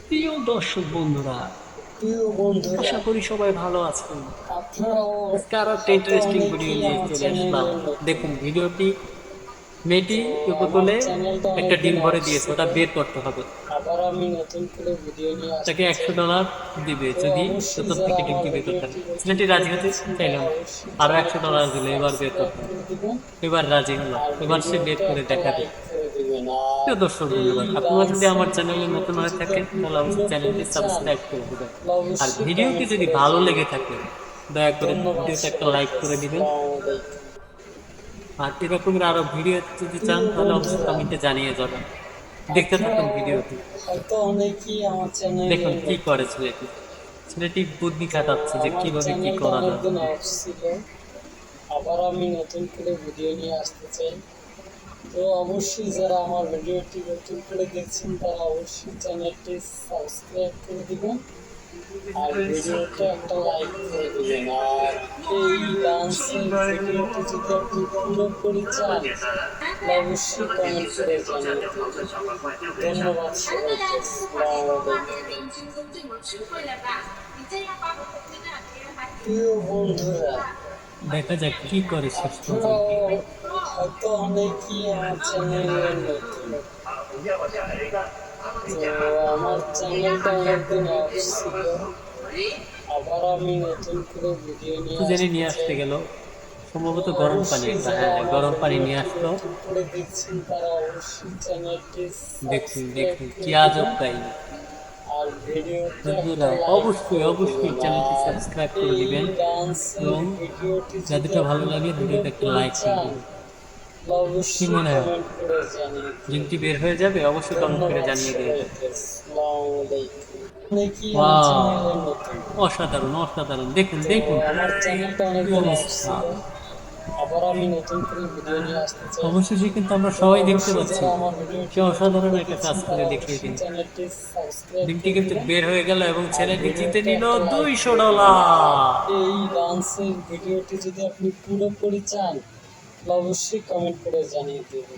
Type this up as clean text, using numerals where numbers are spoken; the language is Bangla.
প্রিয় দর্শক বন্ধুরা, আশা করি সবাই ভালো আছেন। আপনারাও আজকে আরো একটা হয়তো ইন্টারেস্টিং ভিডিও অনেকেই নিয়ে আমার চলে আসলাম। চ্যানেলে নতুন। দেখুন ভিডিওটি, মেয়েটি তো আমার উপকূলে চ্যানেলটা একটা অনেকদিন ডিম ভরে অফ দিয়েছে, ছিল, ওটা বের করতে হবে। আবার আমি নতুন করে ভিডিও নিয়ে তাকে আসতে চাই। $100 দিবে তো যদি অবশ্যই চতুর যারা থেকে আমার ডিমটি বের করতে ভিডিওটি পারে। নতুন ছেলেটি করে রাজি হতে দেখছেন চাইল তারা না, অবশ্যই আরো চ্যানেলটি $100 দিলে এবার বের সাবস্ক্রাইব করতে হবে। করে দিবেন এবার রাজি হলো, আর এবার সে বের ভিডিওতে করে একটা দেখাবে। লাইক করে দিবেন। প্রিয় আর দর্শক এই বন্ধুরা, আপনারা যদি আমার ডান্সের চ্যানেলে নতুন ভিডিওটি হয়ে যদি থাকেন আপনি তাহলে অবশ্যই চ্যানেলটি পুরোপুরি চান সাবস্ক্রাইব করে দেবেন। তাহলে আর অবশ্যই ভিডিওটি কমেন্ট যদি করে ভালো লেগে জানিয়ে থাকে দিবেন। দয়া করে ধন্যবাদ ভিডিওতে একটা লাইক সবাইকে। করে দিবেন। আসসালামু আলাইকুম। আর এরকমের আরো ভিডিও যদি চান প্রিয় তাহলে অবশ্যই বন্ধুরা, কমেন্টে জানিয়ে যাবেন। দেখতে থাকুন আপনারাও ভিডিওটি। হয়তো অনেকেই আমার চ্যানেলে দেখুন কি নতুন। করে ছেলেটি। ছেলেটি বুদ্ধি তো খাটাচ্ছে যে আমার কিভাবে কি চ্যানেলটা করা যায়। অনেকদিন অফ ছিল, আবার আমি নতুন করে ভিডিও নিয়ে আসতে চাই। তো অবশ্যই যারা আমার ভিডিওটি নতুন করে দেখছেন তারা অবশ্যই চ্যানেলটি সাবস্ক্রাইব করে দিবেন আর ভিডিওতে একটা লাইক করে দিবেন। আর এই ডান্সের ভিডিওটি যদি আপনি পুরোপুরি চান তাহলে অবশ্যই কমেন্ট করে জানিয়ে দিবেন। ধন্যবাদ সবাইকে। আসসালামু আলাইকুম। প্রিয় বন্ধুরা, দেখা যাক কি করে শেষ আপনারাও পর্যন্ত। হয়তো অনেকেই আমার চ্যানেলে নতুন। তো আমার চ্যানেলটা অনেকদিন অফ ছিল, আবার আমি নতুন করে ভিডিও কি নিয়ে জানি আসতে নিয়ে আসতে চাই। গেল, তো সম্ভবত গরম পানি অবশ্যই একটা। যারা হ্যাঁ, আমার গরম পানি নিয়ে ভিডিওটি আসলো। নতুন করে দেখছেন তারা অবশ্যই চ্যানেলটি দেখুন সাবস্ক্রাইব দেখুন কি করে আজব দিবেন কাহিনী। আর ভিডিওতে একটা বন্ধুরা লাইক অবশ্যই করে অবশ্যই দিবেন। চ্যানেলটি আর সাবস্ক্রাইব করে এই দিবেন ডান্সের এবং ভিডিওটি যদি যাদেরটা ভালো আপনি লাগে ভিডিওতে একটা পুরোপুরি লাইক করে চান দিবেন। তাহলে কি অবশ্যই মনে হয়, কমেন্ট করে জানিয়ে দিবেন। লিঙ্কটি বের হয়ে যাবে? অবশ্যই কমেন্ট করে ধন্যবাদ জানিয়ে দিয়ে দেবেন। সবাইকে। আসসালামু আলাইকুম। অনেকেই আমার চ্যানেলে ওয়াও, নতুন। অসাধারণ অসাধারণ। দেখুন তো দেখুন আমার চ্যানেলটা কি অনেকদিন অফ অবস্থা। ছিল, আবার আমি নতুন করে ভিডিও নিয়ে আসতে চাই। অবশেষে কিন্তু আমরা তো সবাই দেখতে অবশ্যই পাচ্ছি যারা আমার সে ভিডিওটি নতুন অসাধারণ করে একটা কাজ দেখছেন করে তারা দেখিয়ে অবশ্যই দিল। চ্যানেলটি সাবস্ক্রাইব লিঙ্কটি করে কিন্তু দিবেন বের হয়ে গেল এবং আর চ্যানেলটি জিতে ভিডিওতে নিল একটা লাইক দুইশো করে দিবেন। আর ডলার এই ডান্সের ভিডিওটি যদি আপনি পুরোপুরি চান তাহলে অবশ্যই কমেন্ট করে জানিয়ে দেবেন।